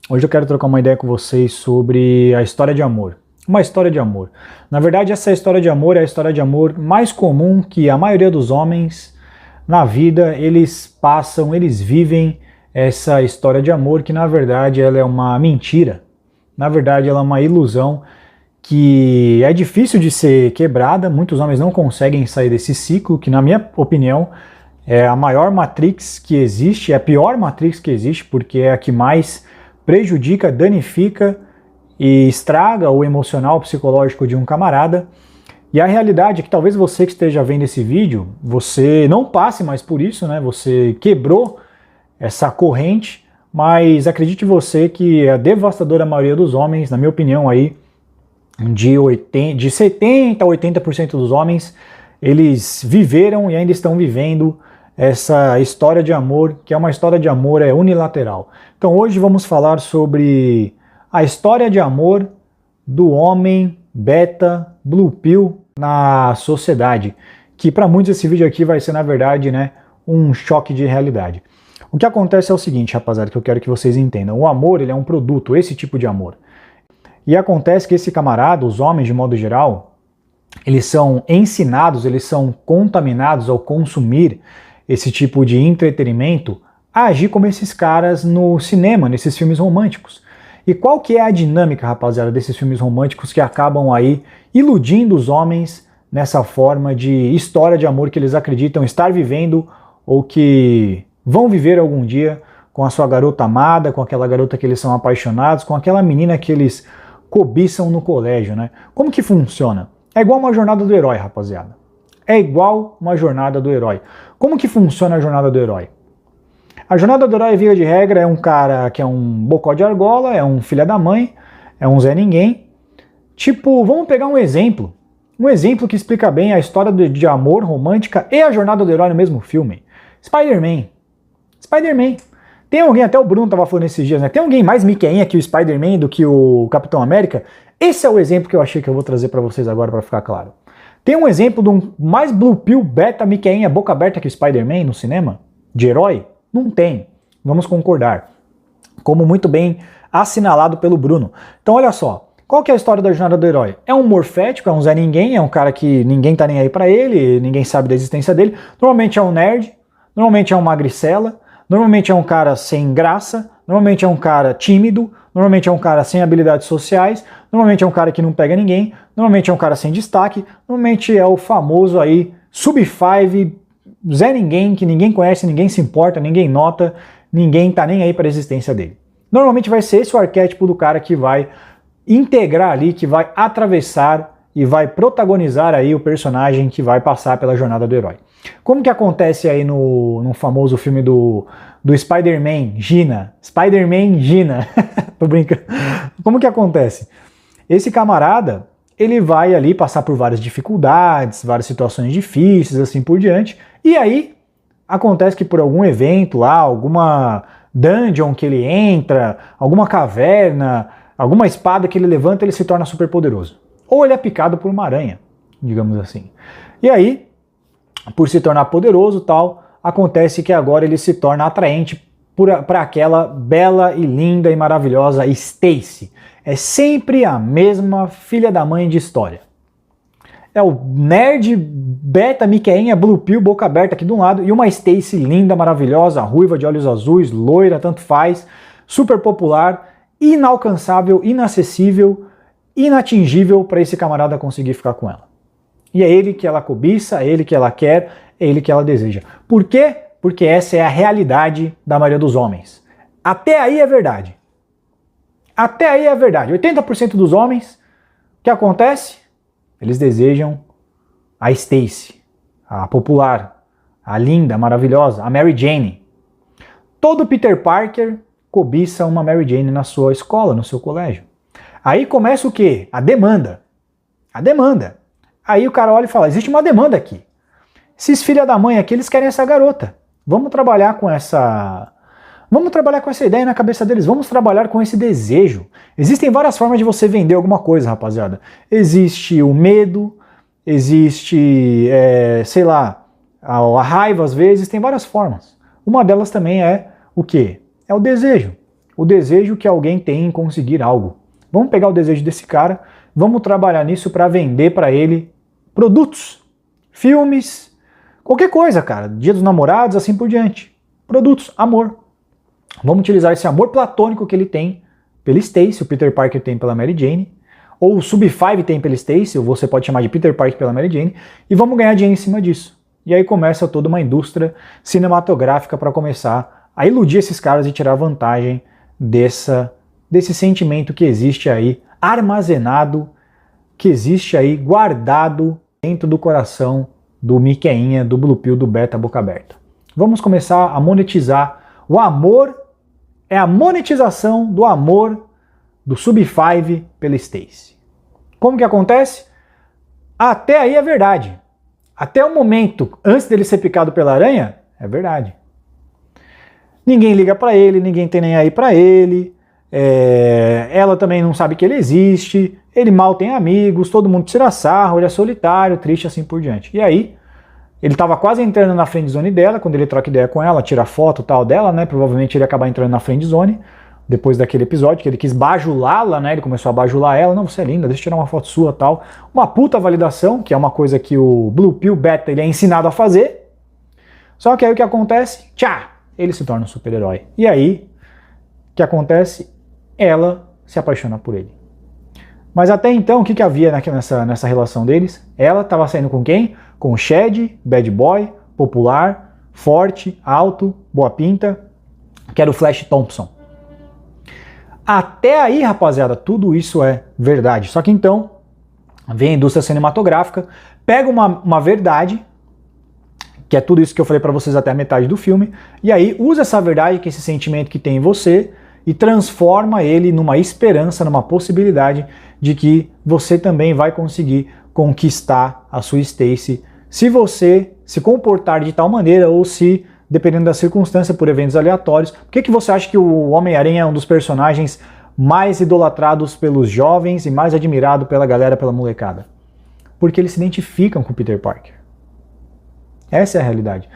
Hoje eu quero trocar uma ideia com vocês sobre a história de amor. Uma história de amor. Na verdade, essa história de amor é a história de amor mais comum que a maioria dos homens na vida, eles passam, eles vivem essa história de amor que na verdade ela é uma mentira. Na verdade, ela é uma ilusão que é difícil de ser quebrada, muitos homens não conseguem sair desse ciclo, que na minha opinião é a maior matrix que existe, é a pior matrix que existe, porque é a que mais prejudica, danifica e estraga o emocional, o psicológico de um camarada. E a realidade é que talvez você que esteja vendo esse vídeo, você não passe mais por isso, né? Você quebrou essa corrente, mas acredite você que a devastadora maioria dos homens, na minha opinião aí, de 70% a 80% dos homens, eles viveram e ainda estão vivendo essa história de amor, que é uma história de amor unilateral. Então hoje vamos falar sobre a história de amor do homem beta blue pill na sociedade, que para muitos esse vídeo aqui vai ser na verdade, né, um choque de realidade. O que acontece é o seguinte, rapaziada, que eu quero que vocês entendam. O amor, ele é um produto, esse tipo de amor. E acontece que esse camarada, os homens de modo geral, eles são ensinados, eles são contaminados ao consumir esse tipo de entretenimento, a agir como esses caras no cinema, nesses filmes românticos. E qual que é a dinâmica, rapaziada, desses filmes românticos que acabam aí iludindo os homens nessa forma de história de amor que eles acreditam estar vivendo ou que vão viver algum dia com a sua garota amada, com aquela garota que eles são apaixonados, com aquela menina que eles cobiçam no colégio, né? Como que funciona? É igual uma jornada do herói, rapaziada. É igual uma jornada do herói. Como que funciona a jornada do herói? A jornada do herói, via de regra, é um cara que é um bocó de argola, é um filho da mãe, é um Zé Ninguém. Tipo, vamos pegar um exemplo. Um exemplo que explica bem a história de amor romântica e a jornada do herói no mesmo filme. Spider-Man. Spider-Man. Tem alguém, até o Bruno tava falando esses dias, né? Tem alguém mais miqueinha que o Spider-Man do que o Capitão América? Esse é o exemplo que eu achei que eu vou trazer para vocês agora para ficar claro. Tem um exemplo de um mais blue pill, beta, miqueinha, boca aberta que o Spider-Man no cinema? De herói? Não tem. Vamos concordar. Como muito bem assinalado pelo Bruno. Então olha só, qual que é a história da jornada do herói? É um morfético, é um Zé Ninguém, é um cara que ninguém tá nem aí pra ele, ninguém sabe da existência dele. Normalmente é um nerd, normalmente é um magricela, normalmente é um cara sem graça, normalmente é um cara tímido, normalmente é um cara sem habilidades sociais, normalmente é um cara que não pega ninguém, normalmente é um cara sem destaque, normalmente é o famoso aí sub-5, Zé Ninguém, que ninguém conhece, ninguém se importa, ninguém nota, ninguém tá nem aí para a existência dele. Normalmente vai ser esse o arquétipo do cara que vai integrar ali, que vai atravessar e vai protagonizar aí o personagem que vai passar pela jornada do herói. Como que acontece aí no famoso filme do Spider-Man, Gina? Spider-Man, Gina. Tô brincando. Como que acontece? Esse camarada, ele vai ali passar por várias dificuldades, várias situações difíceis, assim por diante, e aí acontece que por algum evento lá, alguma dungeon que ele entra, alguma caverna, alguma espada que ele levanta, ele se torna super poderoso. Ou ele é picado por uma aranha, digamos assim. E aí, por se tornar poderoso tal, acontece que agora ele se torna atraente para aquela bela e linda e maravilhosa Stacy. É sempre a mesma filha da mãe de história. É o nerd, beta, miqueinha, blue pill, boca aberta aqui de um lado, e uma Stacy linda, maravilhosa, ruiva, de olhos azuis, loira, tanto faz, super popular, inalcançável, inacessível, inatingível para esse camarada conseguir ficar com ela. E é ele que ela cobiça, é ele que ela quer, é ele que ela deseja. Por quê? Porque essa é a realidade da maioria dos homens. Até aí é verdade. Até aí é verdade. 80% dos homens, o que acontece? Eles desejam a Stacy, a popular, a linda, a maravilhosa, a Mary Jane. Todo Peter Parker cobiça uma Mary Jane na sua escola, no seu colégio. Aí começa o quê? A demanda. A demanda. Aí o cara olha e fala, existe uma demanda aqui. Esses filha da mãe aqui, eles querem essa garota. Vamos trabalhar com essa ideia na cabeça deles, vamos trabalhar com esse desejo. Existem várias formas de você vender alguma coisa, rapaziada. Existe o medo, existe, sei lá, a raiva às vezes, tem várias formas. Uma delas também é o quê? É o desejo. o desejo que alguém tem em conseguir algo. Vamos pegar o desejo desse cara, vamos trabalhar nisso para vender para ele produtos, filmes, qualquer coisa, cara. Dia dos Namorados, assim por diante. Produtos, amor. Vamos utilizar esse amor platônico que ele tem pela Stacy, o Peter Parker tem pela Mary Jane, ou o Sub-5 tem pela Stacy, ou você pode chamar de Peter Parker pela Mary Jane, e vamos ganhar dinheiro em cima disso. E aí começa toda uma indústria cinematográfica para começar a iludir esses caras e tirar vantagem desse sentimento que existe aí, armazenado, que existe aí, guardado dentro do coração do Miqueinha, do Blue Pill, do Beta Boca Aberta. Vamos começar a monetizar. O amor é a monetização do amor do Sub-5 pela Stacy. Como que acontece? Até aí é verdade. Até o momento, antes dele ser picado pela aranha, é verdade. Ninguém liga pra ele, ninguém tem nem aí pra ele, ela também não sabe que ele existe, ele mal tem amigos, todo mundo tira sarro, ele é solitário, triste, assim por diante. E aí, ele tava quase entrando na friendzone dela, quando ele troca ideia com ela, tira foto e tal dela, né, provavelmente ele ia acabar entrando na friendzone, depois daquele episódio, que ele quis bajulá-la, né, ele começou a bajular ela, não, você é linda, deixa eu tirar uma foto sua e tal. Uma puta validação, que é uma coisa que o Blue Pill Beta ele é ensinado a fazer. Só que aí o que acontece? Tchá! Ele se torna um super-herói. E aí, o que acontece? Ela se apaixona por ele. Mas até então, o que havia nessa relação deles? Ela estava saindo com quem? Com o Shed, bad boy, popular, forte, alto, boa pinta, que era o Flash Thompson. Até aí, rapaziada, tudo isso é verdade. Só que então, vem a indústria cinematográfica, pega uma verdade, que é tudo isso que eu falei pra vocês até a metade do filme, e aí usa essa verdade, que é esse sentimento que tem em você, e transforma ele numa esperança, numa possibilidade de que você também vai conseguir conquistar a sua Stacy, se você se comportar de tal maneira, ou se, dependendo da circunstância, por eventos aleatórios. Por que você acha que o Homem-Aranha é um dos personagens mais idolatrados pelos jovens e mais admirado pela galera, pela molecada? Porque eles se identificam com o Peter Parker. Essa é a realidade.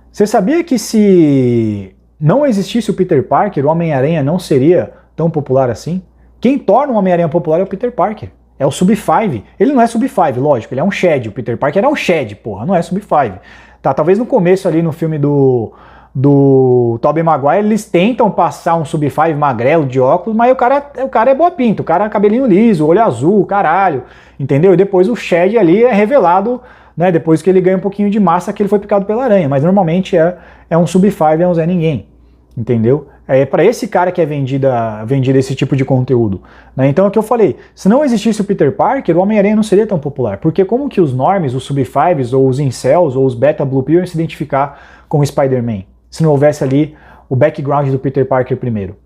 Você sabia que se não existisse o Peter Parker, o Homem-Aranha não seria tão popular assim? Quem torna o Homem-Aranha popular é o Peter Parker. É o Sub-5. Ele não é Sub-5, lógico, ele é um Shed. O Peter Parker é um Shed, porra, não é Sub-5. Tá, talvez no começo ali no filme do Tobey Maguire, eles tentam passar um Sub-5 magrelo de óculos, mas o cara é boa pinta, o cara é cabelinho liso, olho azul, caralho, entendeu? E depois o Shed ali é revelado, né, depois que ele ganha um pouquinho de massa, que ele foi picado pela aranha, mas normalmente é um Sub-5, é um Zé Ninguém, entendeu? É para esse cara que é vendida esse tipo de conteúdo, né? Então é o que eu falei, se não existisse o Peter Parker, o Homem-Aranha não seria tão popular, porque como que os normies, os Sub-5s, ou os incels, ou os Beta Blue Pill iam se identificar com o Spider-Man, se não houvesse ali o background do Peter Parker primeiro?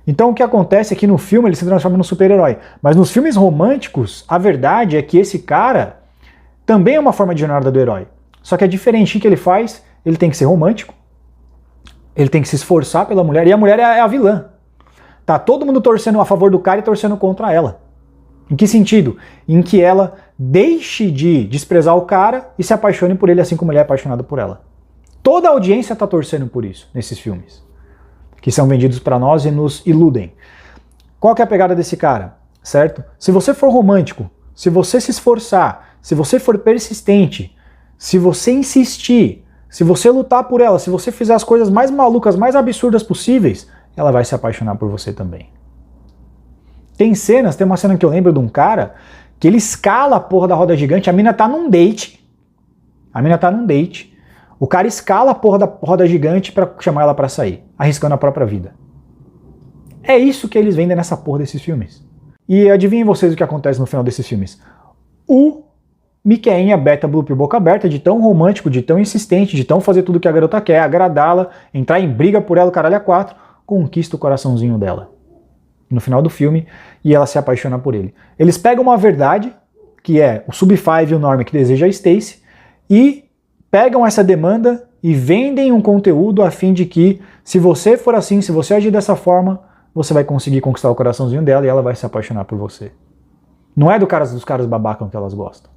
Então o que acontece é que no filme ele se transforma num super-herói, mas nos filmes românticos, a verdade é que esse cara também é uma forma de jornada do herói, só que é diferente. O que ele faz? Ele tem que ser romântico, ele tem que se esforçar pela mulher, e a mulher é a vilã. Tá todo mundo torcendo a favor do cara e torcendo contra ela. Em que sentido? Em que ela deixe de desprezar o cara e se apaixone por ele assim como ele é apaixonado por ela. Toda a audiência tá torcendo por isso, nesses filmes, que são vendidos para nós e nos iludem. Qual que é a pegada desse cara? Certo? Se você for romântico, se você se esforçar, se você for persistente, se você insistir, se você lutar por ela, se você fizer as coisas mais malucas, mais absurdas possíveis, ela vai se apaixonar por você também. Tem uma cena que eu lembro de um cara que ele escala a porra da roda gigante, a mina tá num date, o cara escala a porra da roda gigante pra chamar ela pra sair, arriscando a própria vida. É isso que eles vendem nessa porra desses filmes. E adivinhem vocês o que acontece no final desses filmes. O Miqueinha Beta Blue Pill Boca Aberta, de tão romântico, de tão insistente, de tão fazer tudo que a garota quer, agradá-la, entrar em briga por ela, o caralho a quatro, conquista o coraçãozinho dela no final do filme, e ela se apaixona por ele. Eles pegam uma verdade, que é o Sub-5 e o Normie que deseja a Stacy, e pegam essa demanda e vendem um conteúdo a fim de que, se você for assim, se você agir dessa forma, você vai conseguir conquistar o coraçãozinho dela e ela vai se apaixonar por você. Não é dos caras babacam que elas gostam.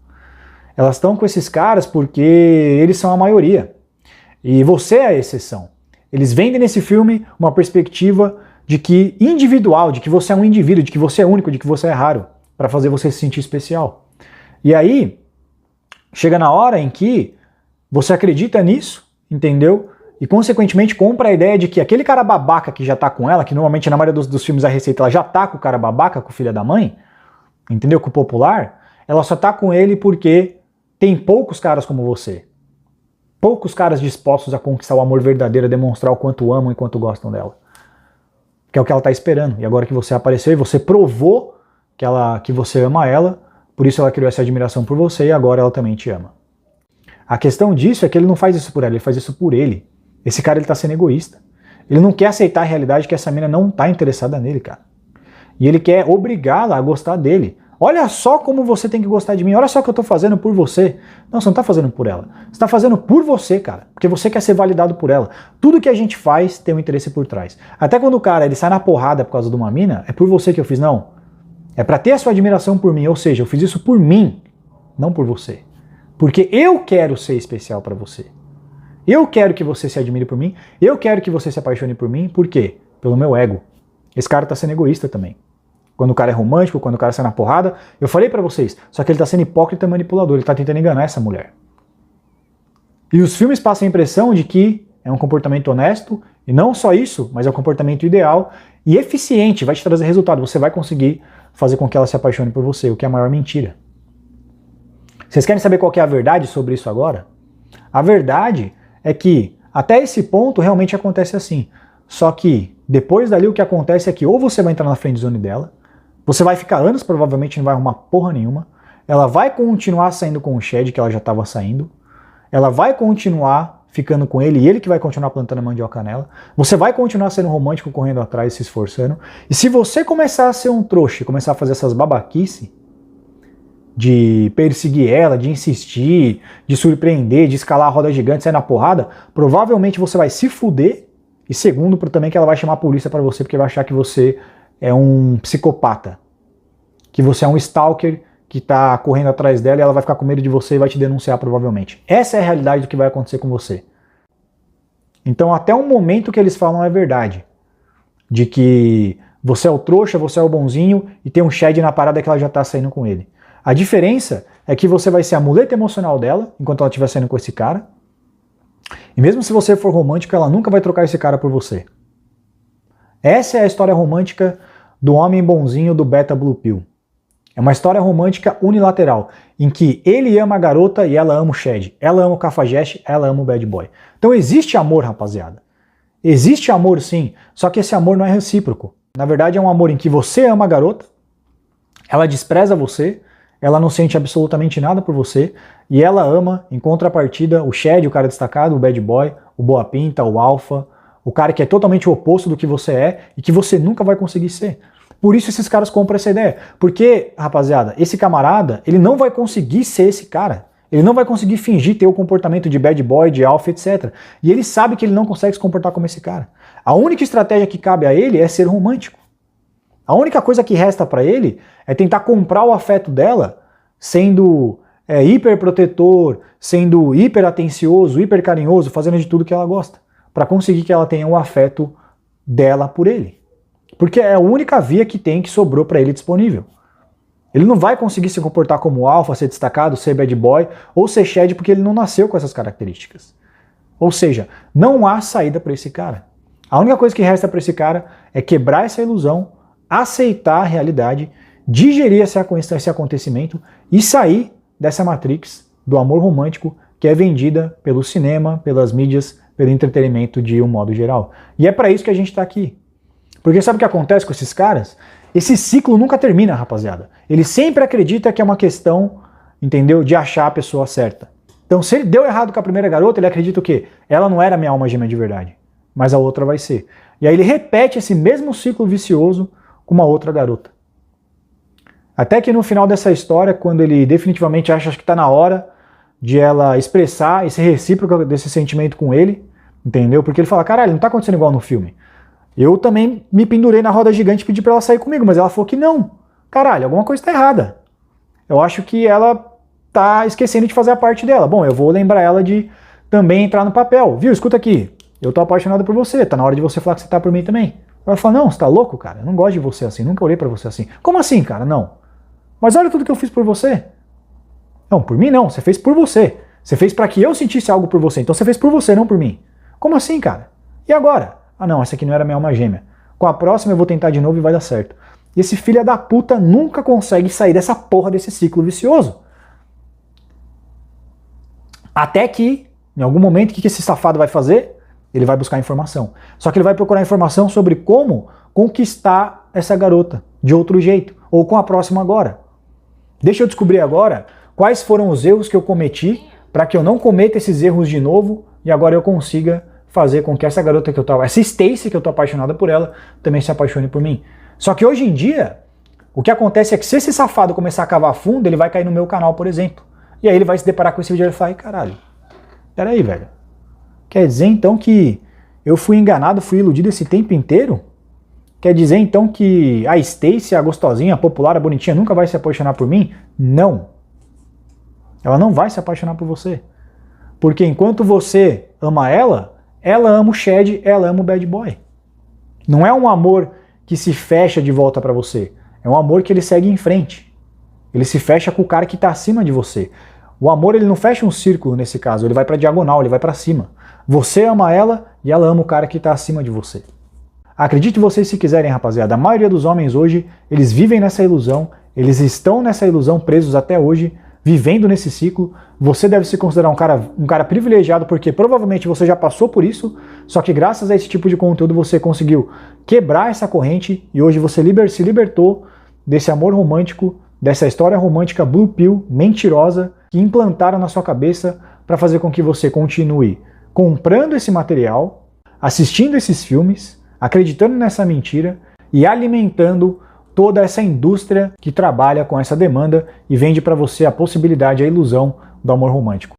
Elas estão com esses caras porque eles são a maioria. E você é a exceção. Eles vendem nesse filme uma perspectiva de que individual, de que você é um indivíduo, de que você é único, de que você é raro, para fazer você se sentir especial. E aí, chega na hora em que você acredita nisso, entendeu? E consequentemente compra a ideia de que aquele cara babaca que já tá com ela, que normalmente na maioria dos filmes da Receita ela já tá com o cara babaca, com o filho da mãe, entendeu? Com o popular, ela só tá com ele porque tem poucos caras como você. Poucos caras dispostos a conquistar o amor verdadeiro, a demonstrar o quanto amam e quanto gostam dela. Que é o que ela tá esperando. E agora que você apareceu e você provou que você ama ela, por isso ela criou essa admiração por você e agora ela também te ama. A questão disso é que ele não faz isso por ela, ele faz isso por ele. Esse cara, ele tá sendo egoísta. Ele não quer aceitar a realidade que essa mina não tá interessada nele, cara. E ele quer obrigá-la a gostar dele. Olha só como você tem que gostar de mim, olha só o que eu tô fazendo por você. Não, você não tá fazendo por ela. Você tá fazendo por você, cara. Porque você quer ser validado por ela. Tudo que a gente faz tem um interesse por trás. Até quando o cara, ele sai na porrada por causa de uma mina, é por você que eu fiz, não. É pra ter a sua admiração por mim, ou seja, eu fiz isso por mim, não por você. Porque eu quero ser especial pra você. Eu quero que você se admire por mim, eu quero que você se apaixone por mim, por quê? Pelo meu ego. Esse cara tá sendo egoísta também. Quando o cara é romântico, quando o cara sai na porrada, eu falei pra vocês, só que ele tá sendo hipócrita e manipulador, ele tá tentando enganar essa mulher. E os filmes passam a impressão de que é um comportamento honesto, e não só isso, mas é um comportamento ideal e eficiente, vai te trazer resultado, você vai conseguir fazer com que ela se apaixone por você, o que é a maior mentira. Vocês querem saber qual que é a verdade sobre isso agora? A verdade é que até esse ponto realmente acontece assim, só que depois dali o que acontece é que ou você vai entrar na friendzone dela, você vai ficar anos, provavelmente não vai arrumar porra nenhuma. Ela vai continuar saindo com o Chad, que ela já estava saindo. Ela vai continuar ficando com ele, e ele que vai continuar plantando a mandioca nela. Você vai continuar sendo romântico, correndo atrás, se esforçando. E se você começar a ser um trouxa, começar a fazer essas babaquice, de perseguir ela, de insistir, de surpreender, de escalar a roda gigante, sair na porrada, provavelmente você vai se fuder. E segundo, também que ela vai chamar a polícia pra você, porque vai achar que você é um psicopata, que você é um stalker que tá correndo atrás dela e ela vai ficar com medo de você e vai te denunciar provavelmente. Essa é a realidade do que vai acontecer com você. Então até o momento que eles falam é verdade, de que você é o trouxa, você é o bonzinho e tem um Chad na parada que ela já tá saindo com ele. A diferença é que você vai ser a muleta emocional dela enquanto ela estiver saindo com esse cara, e mesmo se você for romântico, ela nunca vai trocar esse cara por você. Essa é a história romântica do homem bonzinho do Beta Blue Pill. É uma história romântica unilateral, em que ele ama a garota e ela ama o Chad. Ela ama o Cafajeste, ela ama o Bad Boy. Então existe amor, rapaziada. Existe amor sim, só que esse amor não é recíproco. Na verdade é um amor em que você ama a garota, ela despreza você, ela não sente absolutamente nada por você, e ela ama, em contrapartida, o Chad, o cara destacado, o Bad Boy, o Boa Pinta, o Alpha, o cara que é totalmente o oposto do que você é e que você nunca vai conseguir ser. Por isso esses caras compram essa ideia. Porque, rapaziada, esse camarada, ele não vai conseguir ser esse cara. Ele não vai conseguir fingir ter o comportamento de bad boy, de alpha, etc. E ele sabe que ele não consegue se comportar como esse cara. A única estratégia que cabe a ele é ser romântico. A única coisa que resta pra ele é tentar comprar o afeto dela, sendo hiper protetor, sendo hiper atencioso, hiper carinhoso, fazendo de tudo que ela gosta, para conseguir que ela tenha o afeto dela por ele. Porque é a única via que tem, que sobrou para ele disponível. Ele não vai conseguir se comportar como alfa, ser destacado, ser bad boy ou ser Chad, porque ele não nasceu com essas características. Ou seja, não há saída para esse cara. A única coisa que resta para esse cara é quebrar essa ilusão, aceitar a realidade, digerir esse acontecimento e sair dessa matrix do amor romântico que é vendida pelo cinema, pelas mídias, pelo entretenimento de um modo geral. E é para isso que a gente está aqui. Porque sabe o que acontece com esses caras? Esse ciclo nunca termina, rapaziada. Ele sempre acredita que é uma questão, entendeu, de achar a pessoa certa. Então, se ele deu errado com a primeira garota, ele acredita o quê? Ela não era minha alma gêmea de verdade, mas a outra vai ser. E aí ele repete esse mesmo ciclo vicioso com uma outra garota. Até que no final dessa história, quando ele definitivamente acha que está na hora de ela expressar esse recíproco desse sentimento com ele, entendeu? Porque ele fala, caralho, não tá acontecendo igual no filme. Eu também me pendurei na roda gigante e pedi pra ela sair comigo, mas ela falou que não. Caralho, alguma coisa tá errada. Eu acho que ela tá esquecendo de fazer a parte dela. Bom, eu vou lembrar ela de também entrar no papel. Viu? Escuta aqui. Eu tô apaixonado por você. Tá na hora de você falar que você tá por mim também. Vai falar, não, você tá louco, cara? Eu não gosto de você assim, nunca olhei pra você assim. Como assim, cara? Não. Mas olha tudo que eu fiz por você. Não, por mim não, você fez por você. Você fez pra que eu sentisse algo por você, então você fez por você, não por mim. Como assim, cara? E agora? Ah não, essa aqui não era minha alma gêmea. Com a próxima eu vou tentar de novo e vai dar certo. E esse filho da puta nunca consegue sair dessa porra desse ciclo vicioso. Até que, em algum momento, o que esse safado vai fazer? Ele vai buscar informação. Só que ele vai procurar informação sobre como conquistar essa garota de outro jeito, ou com a próxima agora. Deixa eu descobrir agora quais foram os erros que eu cometi para que eu não cometa esses erros de novo e agora eu consiga fazer com que essa garota que eu tava, essa Stacy que eu tô apaixonada por ela, também se apaixone por mim. Só que hoje em dia, o que acontece é que se esse safado começar a cavar fundo, ele vai cair no meu canal, por exemplo. E aí ele vai se deparar com esse vídeo e ele fala, caralho, peraí, velho. Quer dizer então que eu fui enganado, fui iludido esse tempo inteiro? Quer dizer então que a Stacy, a gostosinha, a popular, a bonitinha, nunca vai se apaixonar por mim? Não. Ela não vai se apaixonar por você. Porque enquanto você ama ela ama o Chad, ela ama o bad boy. Não é um amor que se fecha de volta pra você. É um amor que ele segue em frente. Ele se fecha com o cara que tá acima de você. O amor, ele não fecha um círculo nesse caso, ele vai pra diagonal, ele vai pra cima. Você ama ela e ela ama o cara que tá acima de você. Acredite vocês se quiserem, rapaziada, a maioria dos homens hoje, eles vivem nessa ilusão, eles estão nessa ilusão presos até hoje, vivendo nesse ciclo. Você deve se considerar um cara privilegiado porque provavelmente você já passou por isso, só que graças a esse tipo de conteúdo você conseguiu quebrar essa corrente e hoje você se libertou desse amor romântico, dessa história romântica blue pill, mentirosa, que implantaram na sua cabeça para fazer com que você continue comprando esse material, assistindo esses filmes, acreditando nessa mentira e alimentando toda essa indústria que trabalha com essa demanda e vende para você a possibilidade, a ilusão do amor romântico.